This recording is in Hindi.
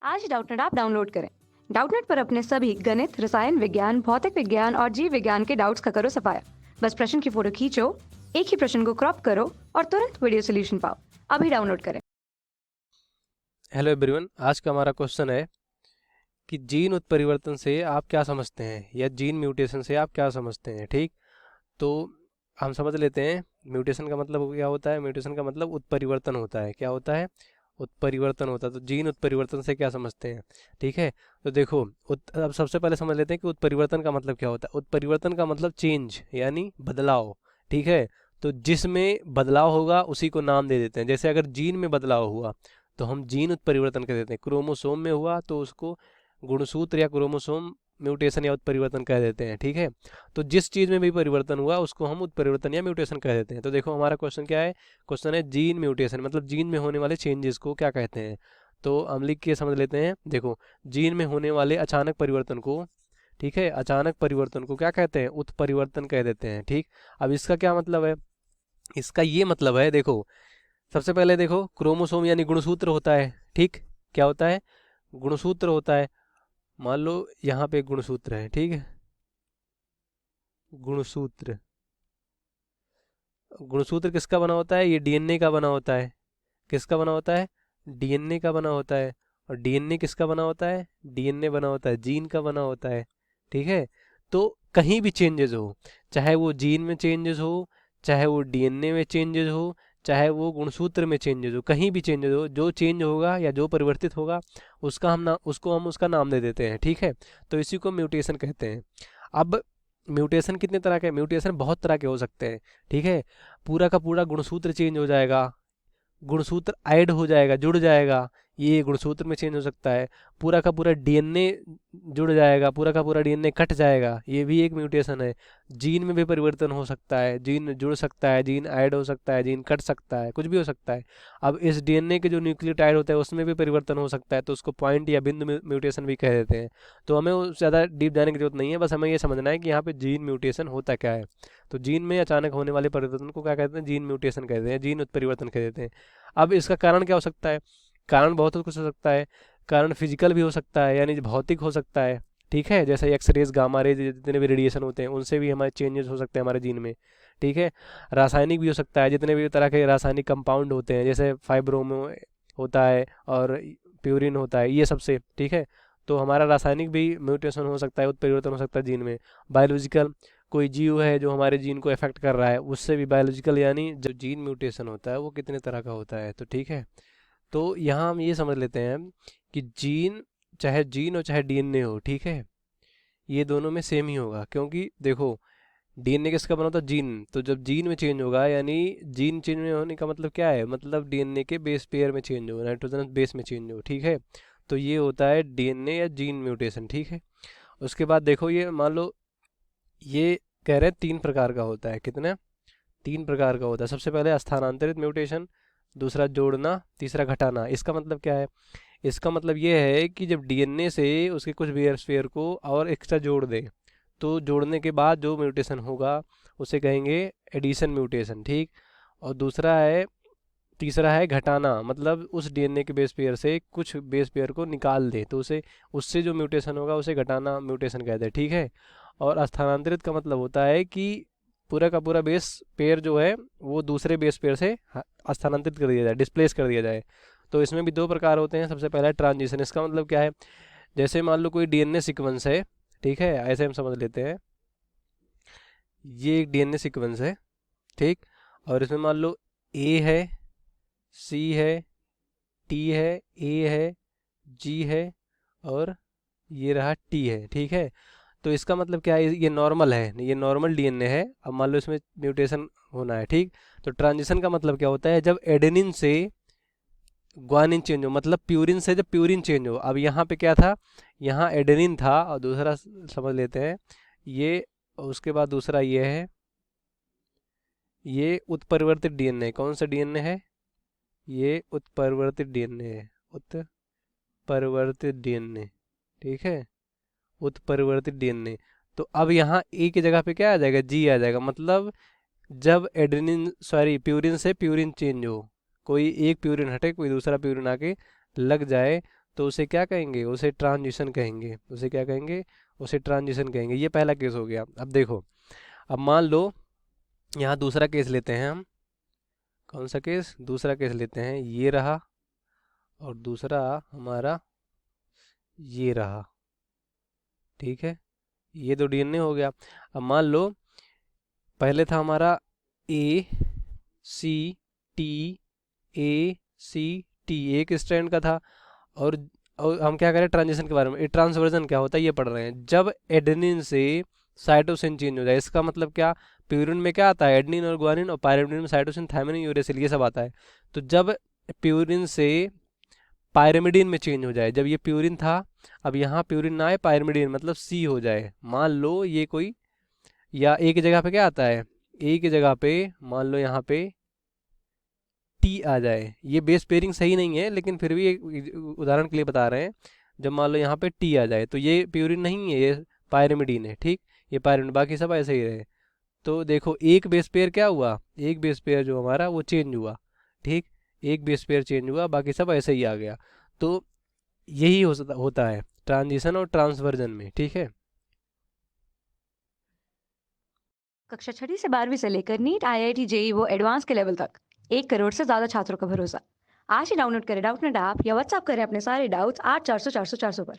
आज डाउटनेट ऐप डाउनलोड करें। डाउटनेट पर अपने सभी गणित, रसायन विज्ञान, भौतिक विज्ञान और जीव विज्ञान के डाउट्स का करो सफाया। बस प्रश्न की फोटो खींचो, एक ही प्रश्न को क्रॉप करो और तुरंत वीडियो सोल्यूशन पाओ। अभी डाउनलोड करें। हेलो एवरीवन, आज का हमारा क्वेश्चन है कि जीन उत्परिवर्तन से आप क्या समझते हैं या जीन म्यूटेशन से आप क्या समझते हैं। ठीक, तो हम समझ लेते हैं म्यूटेशन का मतलब क्या होता है। म्यूटेशन का मतलब उत्परिवर्तन होता है। क्या होता है? उत्परिवर्तन होता है। तो जीन उत्परिवर्तन से क्या समझते हैं। ठीक है, तो देखो अब सबसे पहले समझ लेते हैं कि उत्परिवर्तन का मतलब क्या होता है। उत्परिवर्तन का मतलब चेंज यानी बदलाव। ठीक है, तो जिसमें बदलाव होगा उसी को नाम दे देते हैं। जैसे अगर जीन में बदलाव हुआ तो हम जीन उत्परिवर्तन कह देते हैं। क्रोमोसोम में हुआ तो उसको गुणसूत्र या क्रोमोसोम म्यूटेशन या उत्परिवर्तन कह देते हैं। ठीक है, तो जिस चीज़ में भी परिवर्तन हुआ उसको हम उत्परिवर्तन या म्यूटेशन कह देते हैं। तो देखो हमारा क्वेश्चन क्या है। क्वेश्चन है जीन म्यूटेशन मतलब जीन में होने वाले चेंजेस को क्या कहते हैं। तो हम लिख के समझ लेते हैं। देखो, जीन में होने वाले अचानक परिवर्तन को, ठीक है, अचानक परिवर्तन को क्या कहते हैं? उत्परिवर्तन कह देते हैं। ठीक, अब इसका क्या मतलब है? इसका ये मतलब है, देखो सबसे पहले देखो क्रोमोसोम यानी गुणसूत्र होता है। ठीक, क्या होता है? गुणसूत्र होता है। मान लो यहाँ पे एक गुणसूत्र है। ठीक है, गुणसूत्र, गुणसूत्र किसका बना होता है? ये डीएनए का बना होता है। किसका बना होता है? डीएनए का बना होता है। और डीएनए किसका बना होता है? डीएनए बना होता है, जीन का बना होता है। ठीक है, तो कहीं भी चेंजेस हो, चाहे वो जीन में चेंजेस हो, चाहे वो डीएनए में चेंजेस हो, चाहे वो गुणसूत्र में चेंजेस हो, कहीं भी चेंजेस हो, जो चेंज होगा या जो परिवर्तित होगा उसको हम उसका नाम दे देते हैं। ठीक है, तो इसी को म्यूटेशन कहते हैं। अब म्यूटेशन कितने तरह के? म्यूटेशन बहुत तरह के हो सकते हैं। ठीक है, पूरा का पूरा गुणसूत्र चेंज हो जाएगा, गुणसूत्र ऐड हो जाएगा, जुड़ जाएगा, ये गुणसूत्र में चेंज हो सकता है। पूरा का पूरा डीएनए जुड़ जाएगा, पूरा का पूरा डीएनए कट जाएगा, ये भी एक म्यूटेशन है। जीन में भी परिवर्तन हो सकता है, जीन जुड़ सकता है, जीन ऐड हो सकता है, जीन कट सकता है, कुछ भी हो सकता है। अब इस डीएनए के जो न्यूक्लियोटाइड होता है उसमें भी परिवर्तन हो सकता है, तो उसको पॉइंट या बिंदु म्यूटेशन भी कह देते हैं। तो हमें ज़्यादा डीप जाने की जरूरत नहीं है, बस हमें ये समझना है कि यहाँ पे जीन म्यूटेशन होता क्या है। तो जीन में अचानक होने वाले परिवर्तन को क्या कहते हैं? जीन म्यूटेशन कहते हैं, जीन उत्परिवर्तन कह देते हैं। अब इसका कारण क्या हो सकता है? कारण बहुत कुछ हो सकता है। कारण फिजिकल भी हो सकता है, यानी भौतिक हो सकता है। ठीक है, जैसे एक्स रेज, गामा रेज, जितने भी रेडिएशन होते हैं उनसे भी हमारे चेंजेस हो सकते हैं हमारे जीन में। ठीक है, रासायनिक भी हो सकता है, जितने भी तरह के रासायनिक कंपाउंड होते हैं, जैसे फाइब्रोमो होता है और प्यूरिन होता है, ये सबसे। ठीक है, तो हमारा रासायनिक भी म्यूटेशन हो सकता है, उत्परिवर्तन हो सकता है जीन में। बायोलॉजिकल, कोई जीव है जो हमारे जीन को इफेक्ट कर रहा है, उससे भी बायोलॉजिकल, यानी जो जीन म्यूटेशन होता है वो कितने तरह का होता है। तो ठीक है, तो यहाँ हम ये समझ लेते हैं कि जीन, चाहे जीन हो चाहे डीएनए हो, ठीक है, ये दोनों में सेम ही होगा। क्योंकि देखो डीएनए किसका बना होता है? जीन। तो जब जीन में चेंज होगा, यानी जीन चेंज होने का मतलब क्या है? मतलब डीएनए के बेस पेयर में चेंज हो, नाइट्रोजन बेस में चेंज हो। ठीक है, तो ये होता है डीएनए या जीन म्यूटेशन। ठीक है, उसके बाद देखो ये मान लो, ये कह रहे हैं 3 प्रकार का होता है। कितने? 3 प्रकार का होता है। सबसे पहले स्थानांतरित म्यूटेशन, दूसरा जोड़ना, तीसरा घटाना। इसका मतलब क्या है? इसका मतलब ये है कि जब डीएनए से उसके कुछ बेस पेयर को और एक्स्ट्रा जोड़ दे, तो जोड़ने के बाद जो म्यूटेशन होगा उसे कहेंगे एडिशन म्यूटेशन। ठीक, और दूसरा है, तीसरा है घटाना, मतलब उस डीएनए के बेस पेयर से कुछ बेस पेयर को निकाल दे तो उसे, उससे जो म्यूटेशन होगा उसे घटाना म्यूटेशन कहते हैं। ठीक है, और स्थानांतरित का मतलब होता है कि पूरा का पूरा बेस पेयर जो है वो दूसरे बेस पेयर से स्थानांतरित कर दिया जाए, डिस्प्लेस कर दिया जाए। तो इसमें भी 2 प्रकार होते हैं। सबसे पहला है ट्रांजिशन। इसका मतलब क्या है? जैसे मान लो कोई डीएनए सीक्वेंस है, ठीक है, ऐसे हम समझ लेते हैं, ये एक डीएनए सीक्वेंस है। ठीक, और इसमें मान लो ए है, सी है, टी है, ए है, जी है, और ये रहा टी है। ठीक है, तो इसका मतलब क्या है? ये नॉर्मल है, ये नॉर्मल डीएनए है। अब मान लो इसमें म्यूटेशन होना है। ठीक, तो ट्रांजिशन का मतलब क्या होता है? जब एडेनिन से ग्वानिन चेंज हो, मतलब प्यूरिन से जब प्यूरिन चेंज हो। अब यहाँ पे क्या था? यहाँ एडेनिन था और दूसरा समझ लेते हैं ये, उसके बाद दूसरा ये है, ये उत्परिवर्तित डीएनए। कौन सा डीएनए है? ये उत्परिवर्तित डीएनए है, उत्परिवर्तित डीएनए। ठीक है, उत्परिवर्तित डीएनए। तो अब यहाँ ए की जगह पे क्या आ जाएगा? जी आ जाएगा। मतलब जब एडेनिन, सॉरी, प्यूरिन से प्यूरिन चेंज हो, कोई एक प्यूरिन हटे कोई दूसरा प्यूरिन आके लग जाए, तो उसे क्या कहेंगे, उसे ट्रांजिशन कहेंगे। उसे क्या कहेंगे, उसे ट्रांजिशन कहेंगे। ये पहला केस हो गया। अब देखो, अब मान लो यहाँ दूसरा केस लेते हैं हम। कौन सा केस, दूसरा केस लेते हैं। ये रहा और दूसरा हमारा ये रहा, ठीक है। ये तो डीएनए हो गया। अब मान लो पहले था हमारा ए सी टी, ए सी टी, एक स्ट्रैंड का था। और हम क्या करें ट्रांजिशन के बारे में, ट्रांसवर्जन क्या होता है ये पढ़ रहे हैं। जब एडेनिन से साइटोसिन चेंज हो जाए, इसका मतलब क्या, प्यूरिन में क्या आता है, एडेनिन और ग्वानिन, और पायरिमिडिन में साइटोसिन, थायमिन, यूरेसिल, ये सब आता है। तो जब प्यूरिन से पायरिमिडिन में चेंज हो जाए, जब ये प्यूरिन था, अब यहाँ प्यूरिन ना आए, पायरिमिडिन मतलब सी हो जाए, मान लो ये कोई, या ए की जगह पे क्या आता है, ए की जगह पे मान लो यहाँ पे टी आ जाए। ये बेस पेयरिंग सही नहीं है, लेकिन फिर भी एक उदाहरण के लिए बता रहे हैं। जब मान लो यहाँ पे टी आ जाए तो ये प्यूरिन नहीं है, ये पायरिमिडीन है, ठीक। ये पायरिमिडीन, बाकी सब ऐसे ही रहे। तो देखो एक बेस पेयर क्या हुआ, एक बेस पेयर जो हमारा वो चेंज हुआ, ठीक। एक बेस पेयर चेंज हुआ, बाकी सब ऐसे ही आ गया। तो यही होता है ट्रांजिशन और ट्रांसवर्जन में, ठीक है। कक्षा 6वीं से 12वीं से लेकर नीट, आईआईटी, जेई वो एडवांस के लेवल तक 1 करोड़ से ज्यादा छात्रों का भरोसा। आज ही डाउनलोड करें डाउटनेट ऐप या व्हाट्सएप करें अपने सारे डाउट्स 8400 400 400 पर।